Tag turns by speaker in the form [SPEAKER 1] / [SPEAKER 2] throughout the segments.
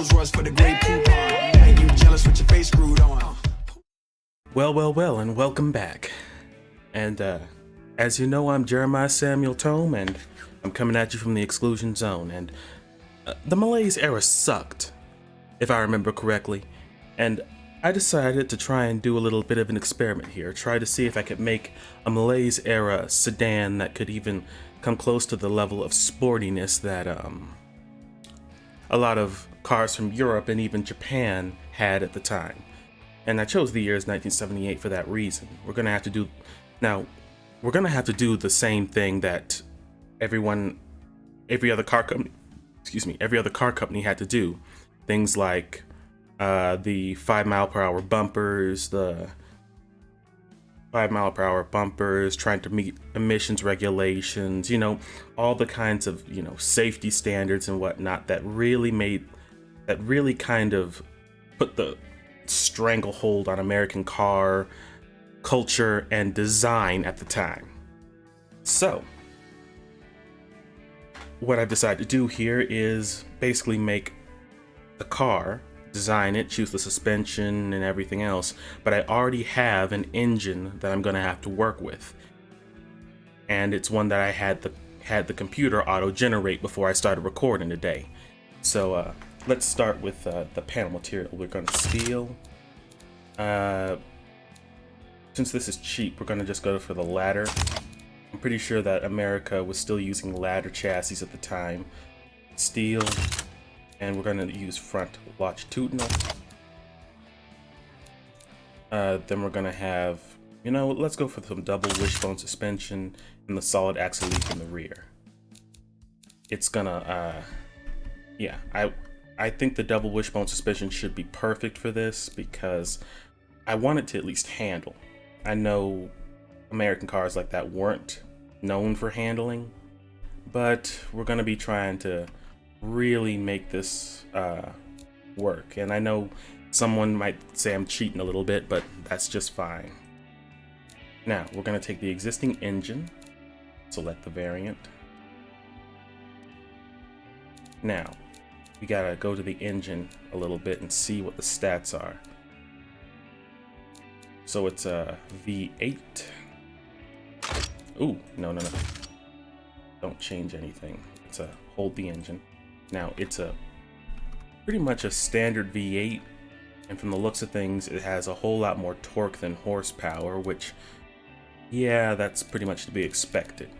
[SPEAKER 1] Rolls Royce for the great coupon. And you jealous with your face screwed on.
[SPEAKER 2] Well, and welcome back. And as you know, I'm Jeremiah Samuel Tome, and I'm coming at you from the exclusion zone. And the Malaise era sucked, if I remember correctly. And I decided to try and do a little bit of an experiment here, try to see if I could make a Malaise era sedan that could even come close to the level of sportiness that a lot of cars from Europe and even Japan had at the time. And I chose the year as 1978 for that reason. We're gonna have to do the same thing that every other car company had to do. Things like the 5 mile per hour bumpers, trying to meet emissions regulations, all the kinds of, safety standards and whatnot that really kind of put the stranglehold on American car culture and design at the time. So, what I've decided to do here is basically make the car, design it, choose the suspension and everything else, but I already have an engine that I'm going to have to work with. And it's one that I had the computer auto-generate before I started recording today. So let's start with the panel material. We're going to steel. Since this is cheap, we're going to just go for the ladder. I'm pretty sure that America was still using ladder chassis at the time. Steel. And we're going to use front longitudinal. Then we're going to have, let's go for some double wishbone suspension and the solid axle leaf in the rear. It's gonna, I think the double wishbone suspension should be perfect for this because I want it to at least handle. I know American cars like that weren't known for handling, but we're going to be trying to really make this work. And I know someone might say I'm cheating a little bit, but that's just fine. Now, we're going to take the existing engine, select the variant. Now, we got to go to the engine a little bit and see what the stats are. So it's a V8. Ooh, no. Don't change anything. It's a hold the engine. Now, it's a pretty much a standard V8, and from the looks of things, it has a whole lot more torque than horsepower, which, yeah, that's pretty much to be expected.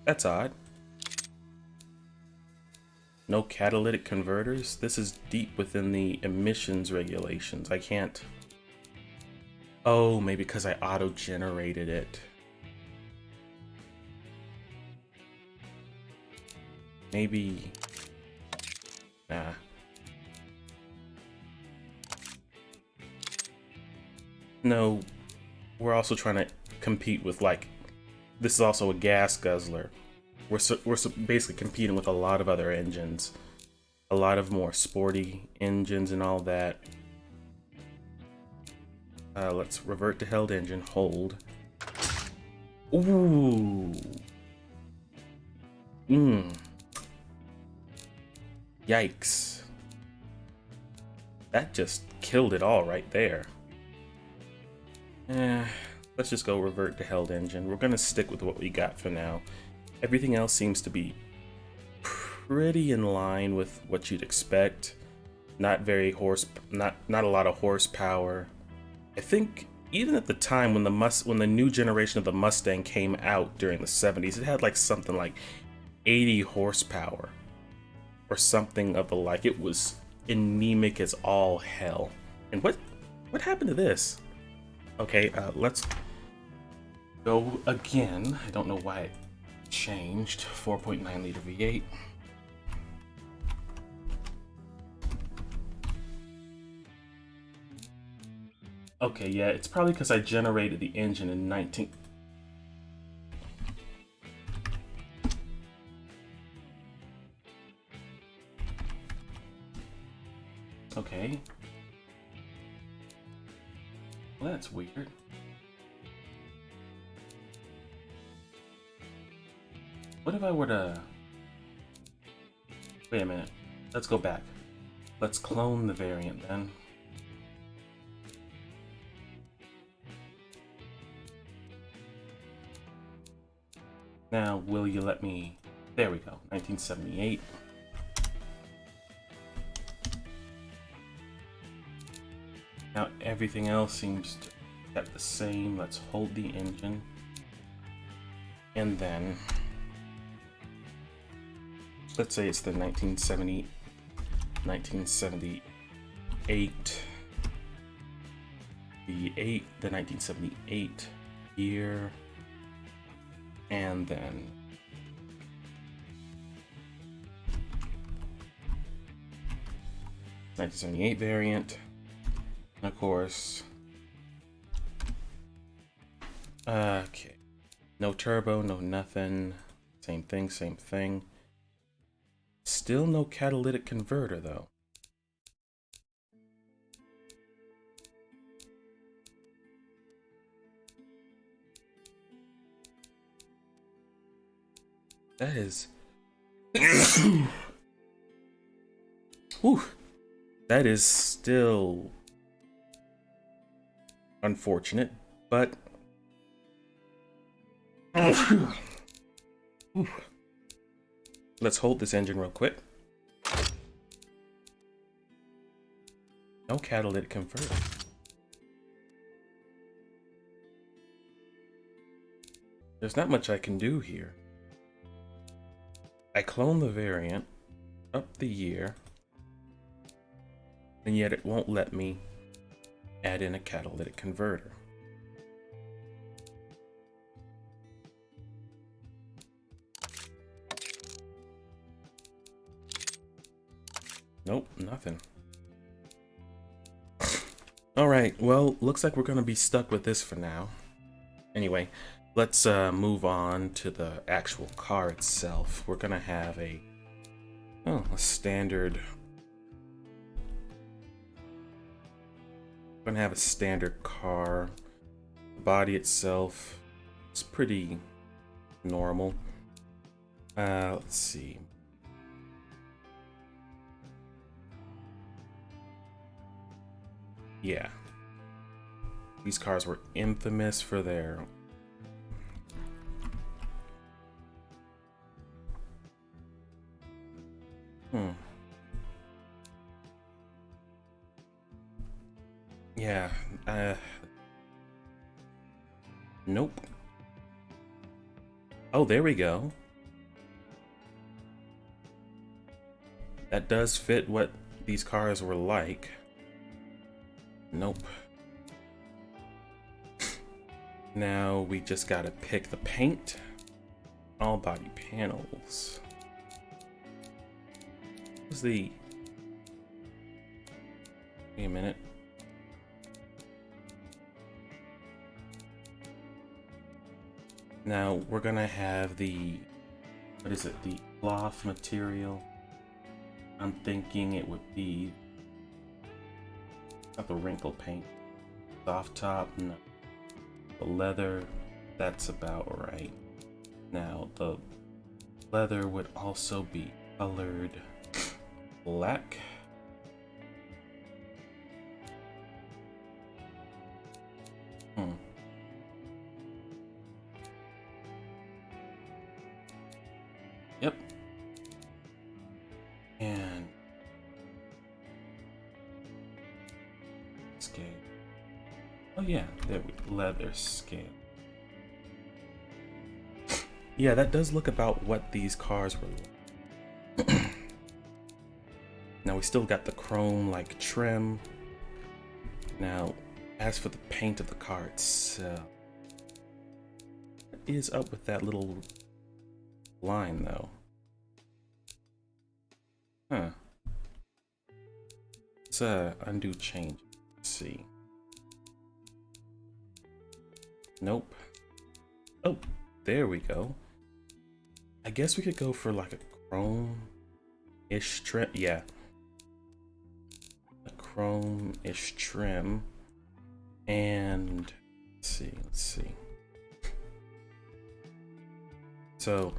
[SPEAKER 2] That's odd. No catalytic converters? This is deep within the emissions regulations. I can't... Oh, maybe because I auto-generated it. Maybe... Nah. No, we're also trying to compete with, this is also a gas guzzler. We're basically competing with a lot of other engines. A lot of more sporty engines and all that. Let's revert to held engine, hold. Ooh. Yikes. That just killed it all right there. Let's just go revert to held engine. We're gonna stick with what we got for now. Everything else seems to be pretty in line with what you'd expect. Not a lot of horsepower. I think even at the time when the new generation of the Mustang came out during the 70s, it had something like 80 horsepower or something of the like. It was anemic as all hell. And what happened to this? Okay, let's go again. I don't know why it changed. 4.9 liter V8. Okay, yeah, it's probably because I generated the engine in 19... Okay. Well, that's weird. What if I were to... Wait a minute. Let's go back. Let's clone the variant then. Now, will you let me... There we go, 1978. Now everything else seems to be kept the same. Let's hold the engine. And then... let's say it's the 1978, the 1978 year, and then '78 variant, and of course, okay, no turbo, no nothing, same thing, same thing. Still no catalytic converter though. That is... Whew. That is still unfortunate, but... Let's hold this engine real quick. No catalytic converter. There's not much I can do here. I clone the variant, up the year, and yet it won't let me add in a catalytic converter. Nope, nothing. Alright, well, looks like we're gonna be stuck with this for now. Anyway, let's move on to the actual car itself. We're gonna have a standard... We're gonna have a standard car. The body itself is pretty normal. Let's see. Yeah. These cars were infamous for their... Yeah, nope. Oh, there we go. That does fit what these cars were like. Nope. Now we just gotta pick the paint. All body panels. What's the... Wait a minute. Now we're gonna have the... What is it? The cloth material. I'm thinking it would be... Not the wrinkle paint. Soft top, no. The leather, that's about right. Now the leather would also be colored black. Yep. And scale. Oh yeah, there we leather scale. Yeah, that does look about what these cars were like. Now we still got the chrome like trim. Now, as for the paint of the car itself, what is up with that little line though? Huh. Let's undo change. Let's see. Nope. Oh, there we go. I guess we could go for like a chrome-ish trim. Yeah. A chrome-ish trim. And let's see. So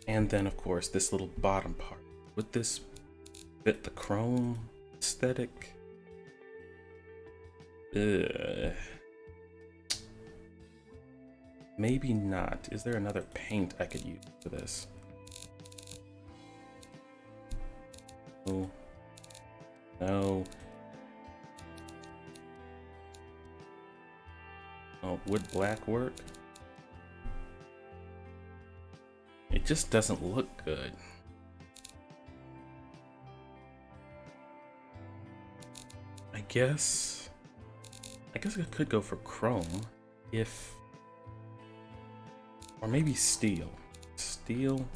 [SPEAKER 2] And then of course this little bottom part. Would this fit the chrome aesthetic? Maybe not. Is there another paint I could use for this? Oh, no. Oh, would black work? It just doesn't look good. I guess I could go for chrome if, or maybe steel. Steel.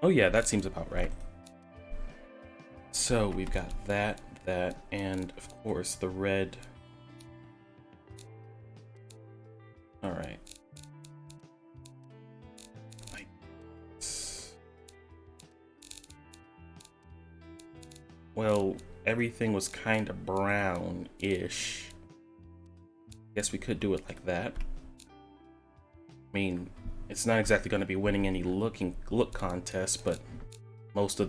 [SPEAKER 2] Oh yeah, that seems about right. So we've got that, and of course the red. All right. Well, everything was kind of brown-ish. Guess we could do it like that. I mean, it's not exactly going to be winning any look contests, but most of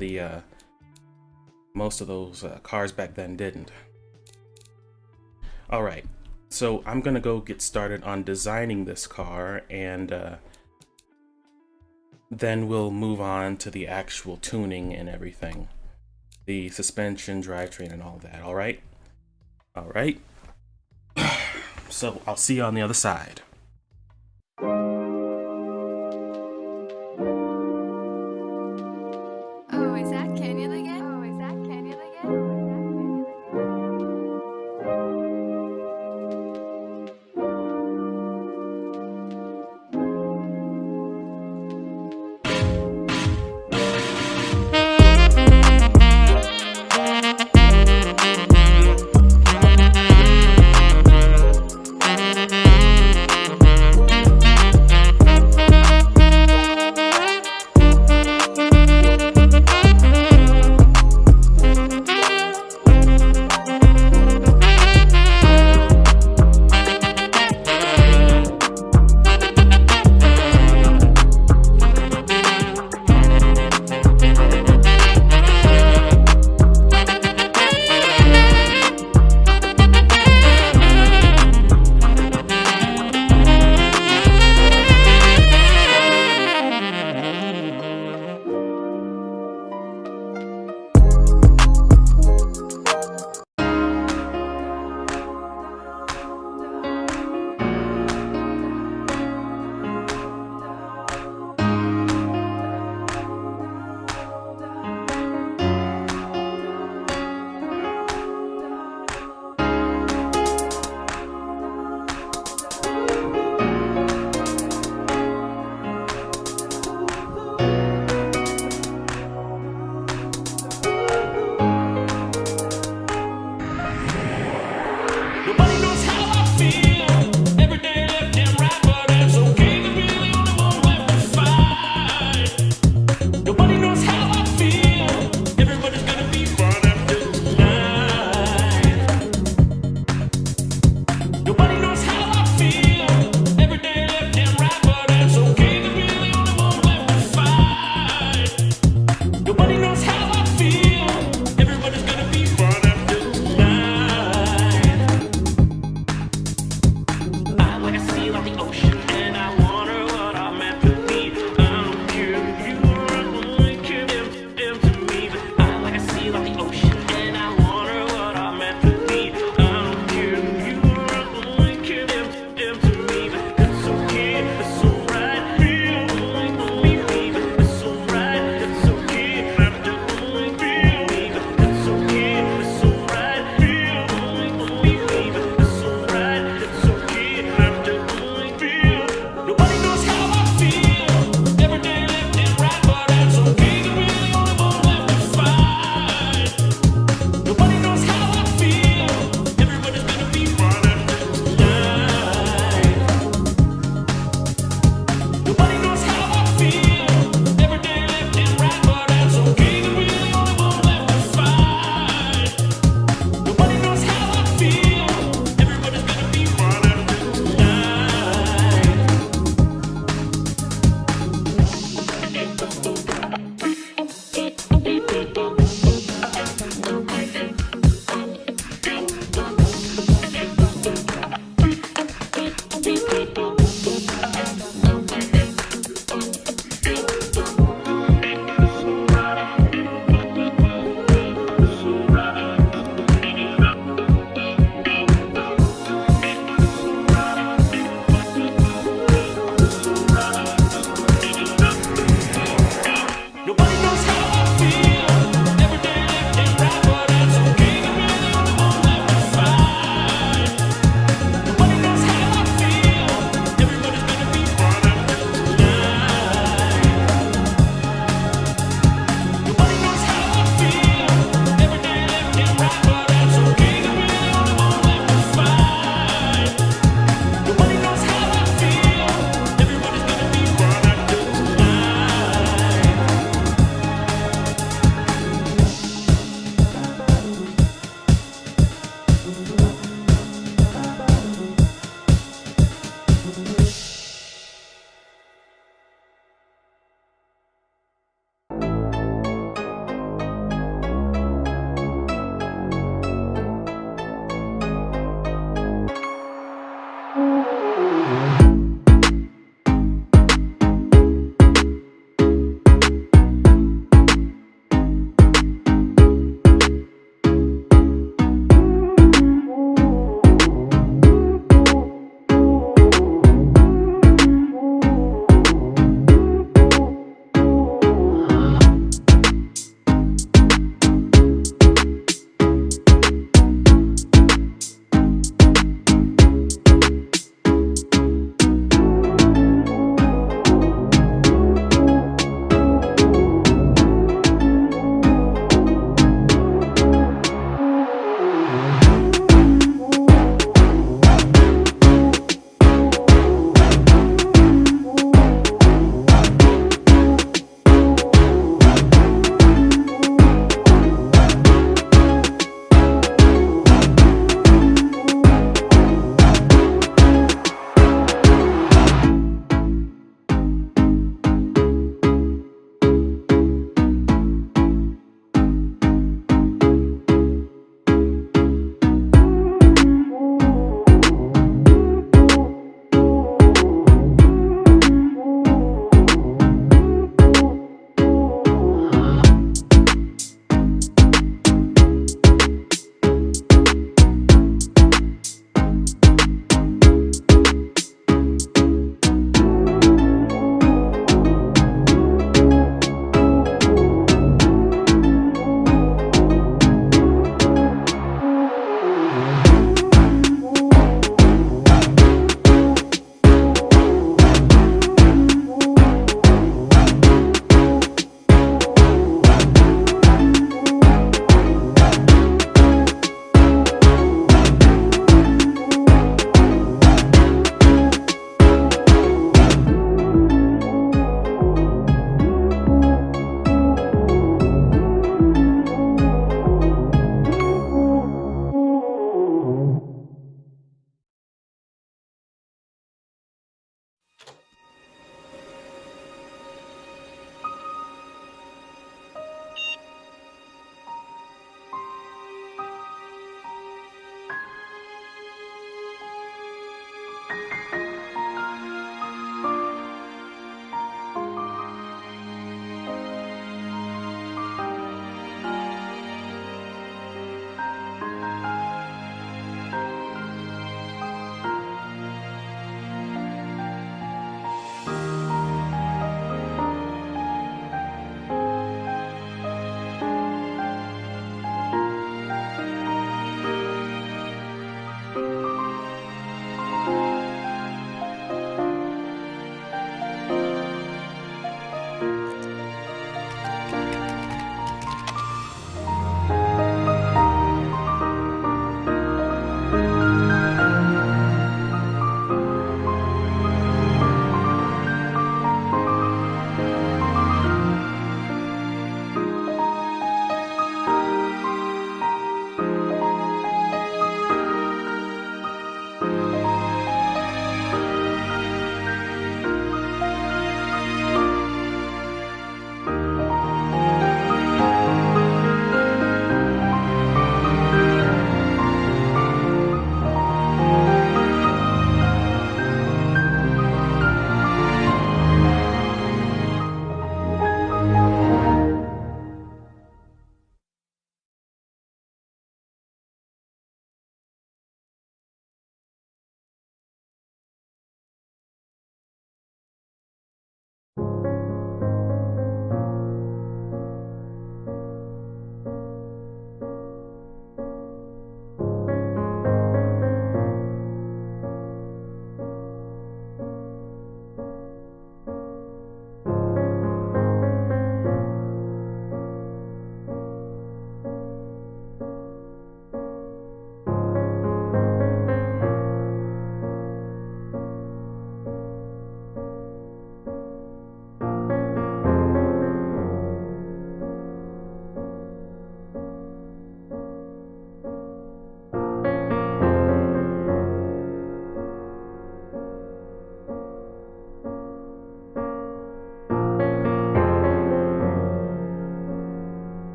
[SPEAKER 2] those cars back then didn't. All right, so I'm gonna go get started on designing this car, and then we'll move on to the actual tuning and everything, the suspension, drivetrain, and all that. All right. All right. So I'll see you on the other side.
[SPEAKER 3] Oh, is that Canyon again? Oh, is that Canyon again?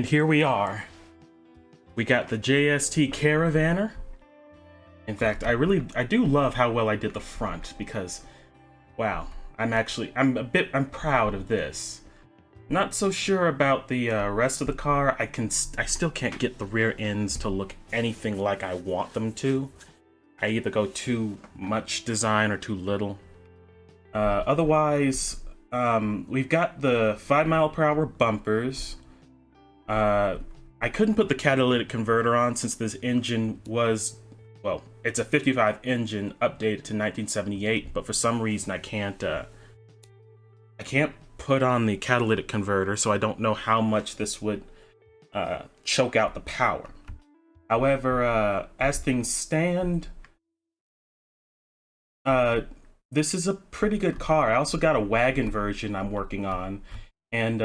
[SPEAKER 2] And here we are. We got the JST Caravaner. In fact, I do love how well I did the front because, wow, I'm proud of this. Not so sure about the rest of the car. I still can't get the rear ends to look anything like I want them to. I either go too much design or too little. Otherwise, we've got the 5 mph bumpers. I couldn't put the catalytic converter on since this engine was, well, it's a 55 engine updated to 1978, but for some reason I can't put on the catalytic converter, so I don't know how much this would choke out the power. However, as things stand, this is a pretty good car. I also got a wagon version I'm working on. And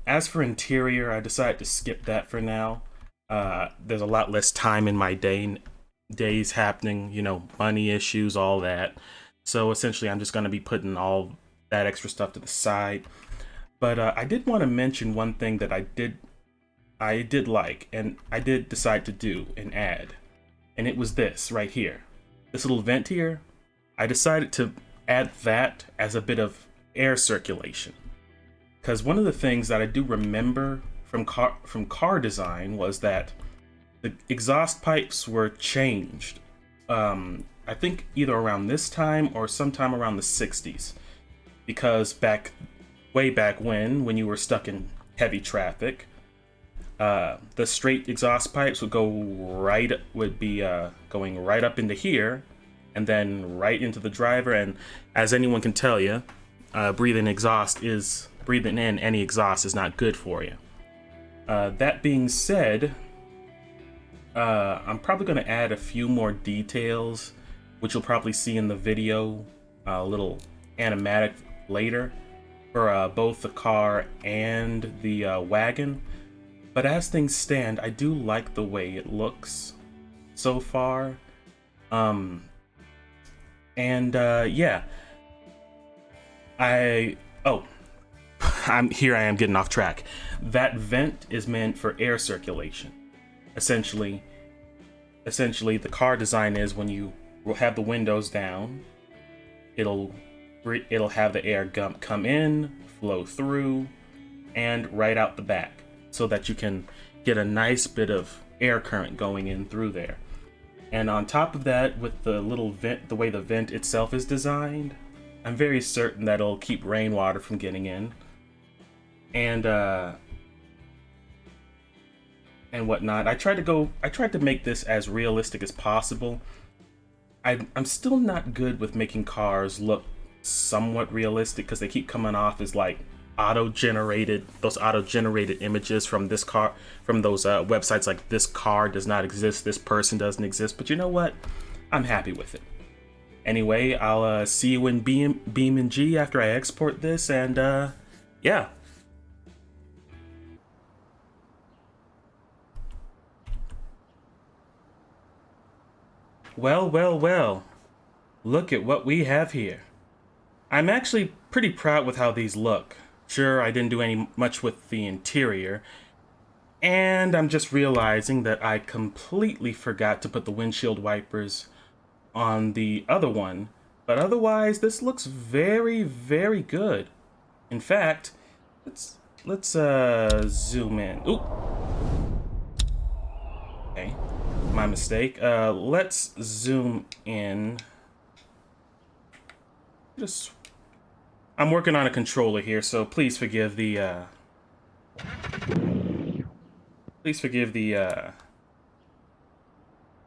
[SPEAKER 2] as for interior, I decided to skip that for now. There's a lot less time in my days happening, you know, money issues, all that. So essentially, I'm just going to be putting all that extra stuff to the side. But I did want to mention one thing that I did like, and I did decide to do and add. And it was this right here. This little vent here. I decided to add that as a bit of air circulation. Because one of the things that I do remember from car design was that the exhaust pipes were changed. I think either around this time or sometime around the 60s. Because way back when you were stuck in heavy traffic, the straight exhaust pipes would be going right up into here, and then right into the driver. And as anyone can tell you, breathing in any exhaust is not good for you. That being said, I'm probably going to add a few more details, which you'll probably see in the video, a little animatic later, for both the car and the wagon. But as things stand, I do like the way it looks so far. Yeah. I am getting off track. That vent is meant for air circulation. Essentially, the car design is when you will have the windows down, it'll have the air come in, flow through, and right out the back, so that you can get a nice bit of air current going in through there. And on top of that, with the little vent, the way the vent itself is designed, I'm very certain that it'll keep rainwater from getting in, and whatnot. I tried to make this as realistic as possible. I'm still not good with making cars look somewhat realistic because they keep coming off as like auto-generated images from those websites like this car does not exist, this person doesn't exist. But you know what? I'm happy with it. Anyway, I'll see you in BeamNG after I export this, and yeah. Well. Look at what we have here. I'm actually pretty proud with how these look. Sure, I didn't do much with the interior, and I'm just realizing that I completely forgot to put the windshield wipers on the other one, but otherwise this looks very, very good. In fact, let's zoom in. Ooh. Okay, my mistake. Let's zoom in. I'm working on a controller here, so please forgive the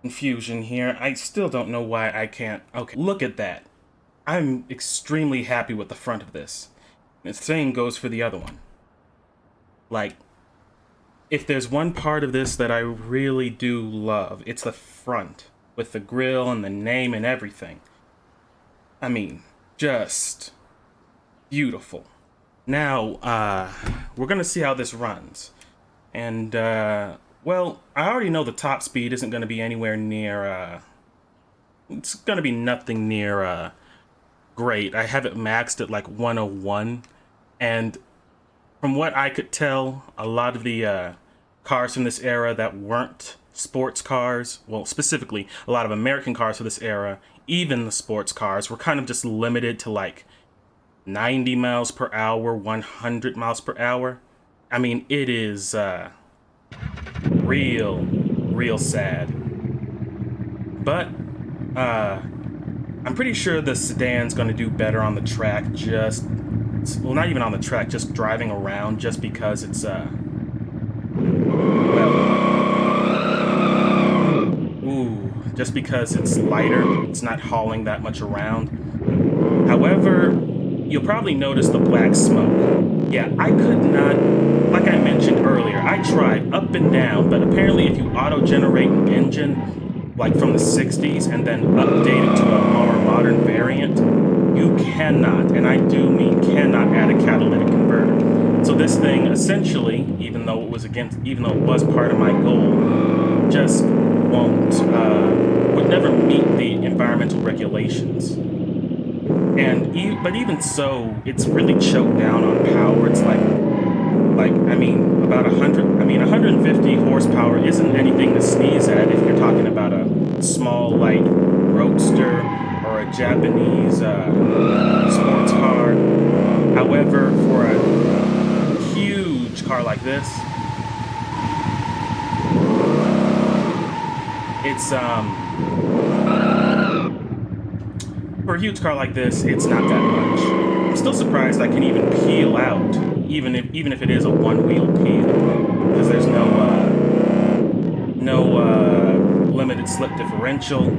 [SPEAKER 2] confusion here. I still don't know why I can't. Okay, look at that. I'm extremely happy with the front of this. The same goes for the other one. Like, if there's one part of this that I really do love, it's the front, with the grille and the name and everything. I mean, just beautiful. Now, we're gonna see how this runs. And, well, I already know the top speed isn't gonna be anywhere near, it's gonna be nothing near, great. I have it maxed at like 101, and from what I could tell, a lot of the cars from this era that weren't sports cars, well, specifically a lot of American cars from this era, even the sports cars, were kind of just limited to like 90 miles per hour, 100 miles per hour. I mean, it is real sad. But I'm pretty sure the sedan's going to do better on the track, just, well, not even on the track, just driving around, just because it's, well, just because it's lighter, it's not hauling that much around. However, you'll probably notice the black smoke. Yeah, I could not, like I mentioned earlier, I tried up and down, but apparently if you auto-generate an engine, like from the 60s, and then update it to a more modern variant, you cannot, and I do mean cannot, add a catalytic converter. So this thing essentially, even though it was part of my goal, just would never meet the environmental regulations. But even so, it's really choked down on power. It's like I mean, about 150 horsepower isn't anything to sneeze at if you're talking about a small light roadster or a Japanese sports car. However, for a huge car like this, it's for a huge car like this, it's not that much. I'm still surprised I can even peel out, even if it is a one-wheel peel, because there's no limited slip differential.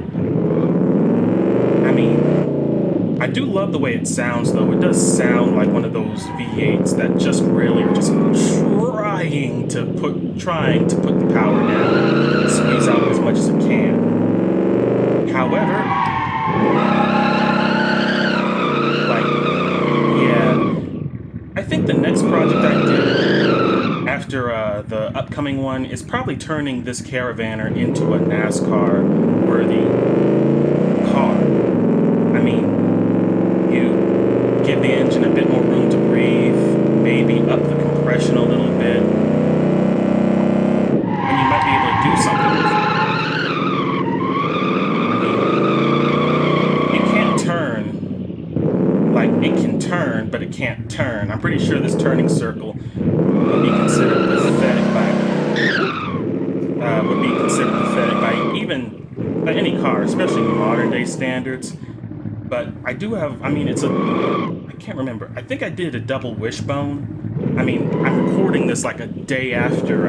[SPEAKER 2] I mean, I do love the way it sounds, though. It does sound like one of those V8s that just really are just trying to put the power down, squeeze out as much as it can. However, I think the next project I do after the upcoming one is probably turning this Caravaner into a NASCAR-worthy car. I mean, you give the engine a bit more room to breathe, maybe up the compression a little bit, and you might be able to do something with it. I mean, it can't turn. Like, it can turn, but it can't turn. I'm pretty sure this turning circle would be considered pathetic by any car, especially modern day standards. But I do have, I mean, I can't remember. I think I did a double wishbone. I mean, I'm recording this like a day after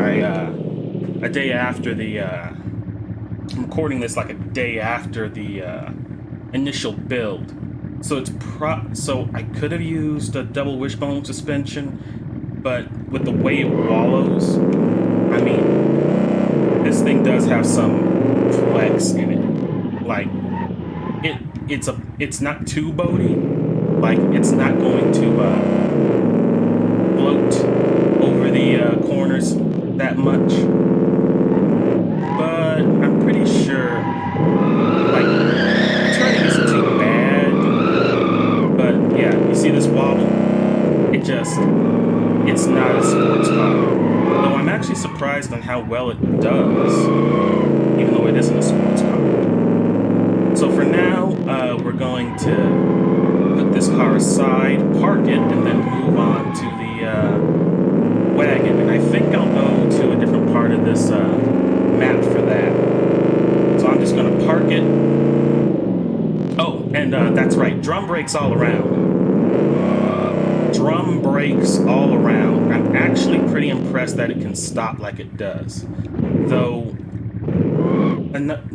[SPEAKER 2] the initial build. So so I could have used a double wishbone suspension, but with the way it wallows, I mean, this thing does have some flex in it. Like, it's not too boaty. Like, it's not going to float over the corners that much. But I'm pretty sure, like, the turning isn't too bad. But yeah, you see this wobble? It's not a sports car. Though I'm actually surprised on how well it does, even though it isn't a sports car. So for now, we're going to put this car aside, park it, and then move on to the wagon. And I think I'll go to a different part of this map for that. So I'm just going to park it. Oh, and that's right, drum brakes all around. Drum brakes all around. I'm actually pretty impressed that it can stop like it does.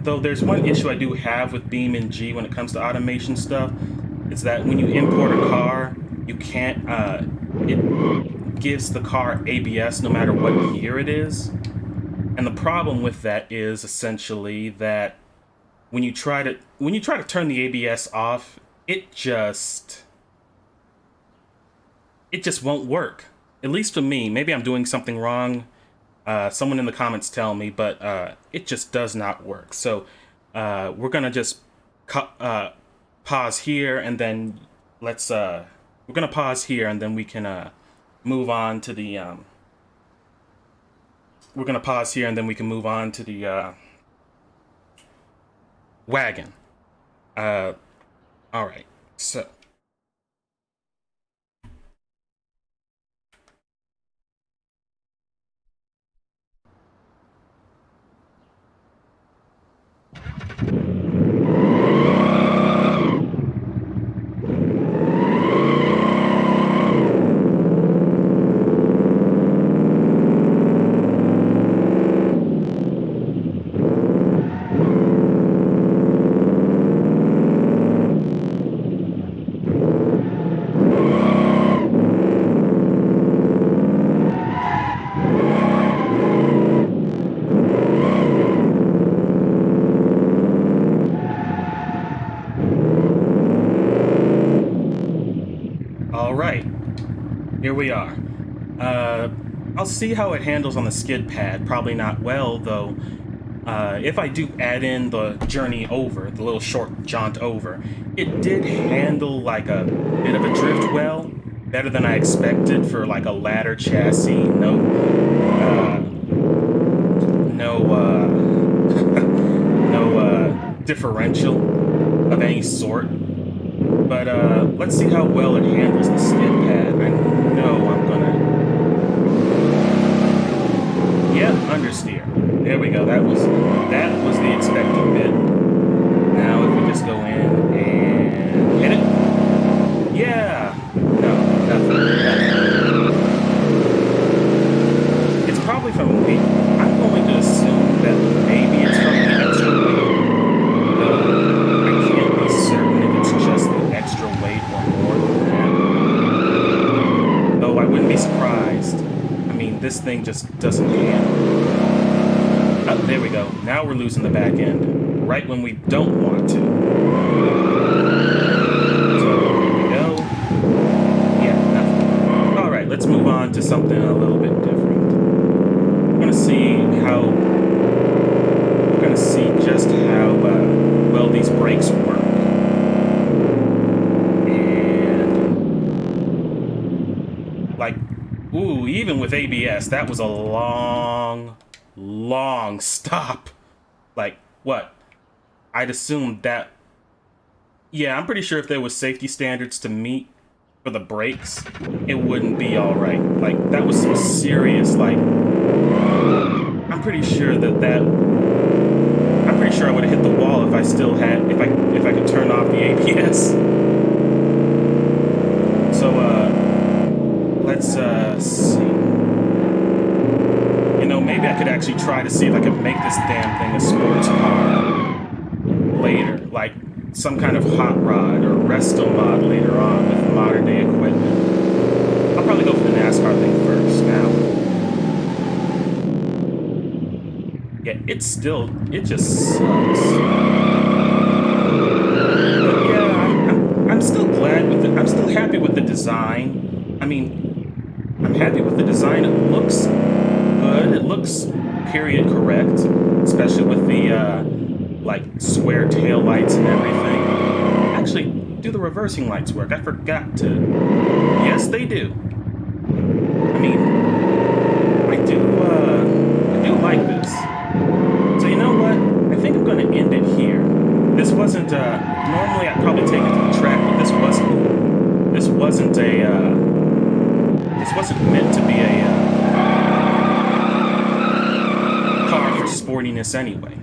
[SPEAKER 2] Though there's one issue I do have with BeamNG when it comes to automation stuff. It's that when you import a car, you can't, it gives the car ABS no matter what year it is. And the problem with that is essentially that when you try to turn the ABS off, it just won't work. At least for me. Maybe I'm doing something wrong. Someone in the comments tell me, but it just does not work. So we're gonna just pause here, and then we're gonna pause here, and then we can move on to the we're gonna pause here and then we can move on to the wagon. All right, so. All right, here we are. I'll see how it handles on the skid pad. Probably not well, though. If I do add in the journey over, the little short jaunt over, it did handle like a bit of a drift well, better than I expected for like a ladder chassis. No, no differential of any sort. But let's see how well it handles the skid pad. I know I'm gonna... Yep, understeer. There we go. That was the expected bit. Now if we just go in and hit it. Yeah. No, nothing. It's probably from the... I'm going to assume that maybe it's from the extra weight. Though I can't be certain if it's just the extra weight or more than that. Though I wouldn't be surprised. I mean, this thing just doesn't handle. Oh, there we go. Now we're losing the back end. Right when we don't want to. So, there we go. Yeah, nothing. Alright, let's move on to something a little bit different. We're gonna see how... We're gonna see just how well these brakes work. And... Like, ooh, even with ABS, that was a long stop. Like, what? I'd assume that... Yeah, I'm pretty sure if there was safety standards to meet for the brakes, it wouldn't be alright. Like, that was some serious, like... I'm pretty sure I'm pretty sure I would have hit the wall if I still had... If I could turn off the ABS. So, let's, see. You know, maybe I could actually try to see if I could make this damn thing a sports car later. Like, some kind of hot rod or resto mod later on with modern day equipment. I'll probably go for the NASCAR thing first now. Yeah, it just sucks. But yeah, I'm still glad with it. I'm still happy with the design. I mean, I'm happy with the design. It looks good. It looks period correct, especially with the like square tail lights and everything. Actually, do the reversing lights work? I forgot to. Yes, they do. I mean, I do like this. So you know what? I think I'm gonna end it here. This wasn't normally I'd probably take it to the track, but this wasn't meant to be a car for sportiness anyway.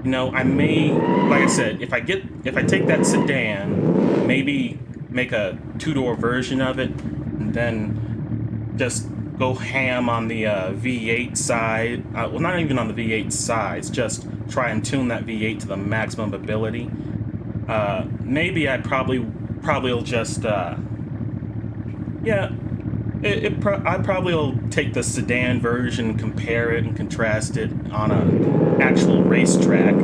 [SPEAKER 2] You know, I may, like I said, if I take that sedan, maybe make a two-door version of it, and then just go ham on the V8 side. Well, not even on the V8 sides, just try and tune that V8 to the maximum ability. Maybe I'd probably will just, yeah, I probably will take the sedan version, compare it and contrast it on a actual racetrack,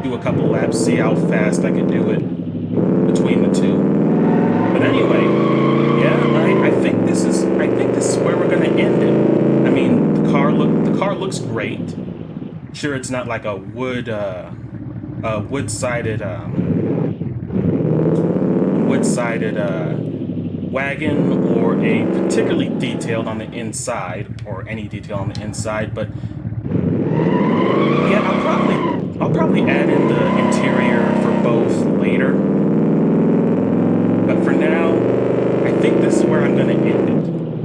[SPEAKER 2] do a couple laps, see how fast I could do it between the two. But anyway, yeah, I think this is where we're gonna end it. I mean, the car looks great. Sure, it's not like a wood-sided wagon or a particularly detailed on the inside, or any detail on the inside, but yeah, I'll probably add in the interior for both later. But for now, I think this is where I'm going to end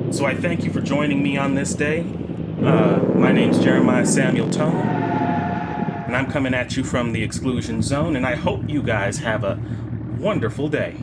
[SPEAKER 2] it. So I thank you for joining me on this day. My name's Jeremiah Samuel Tone, and I'm coming at you from the exclusion zone, and I hope you guys have a wonderful day.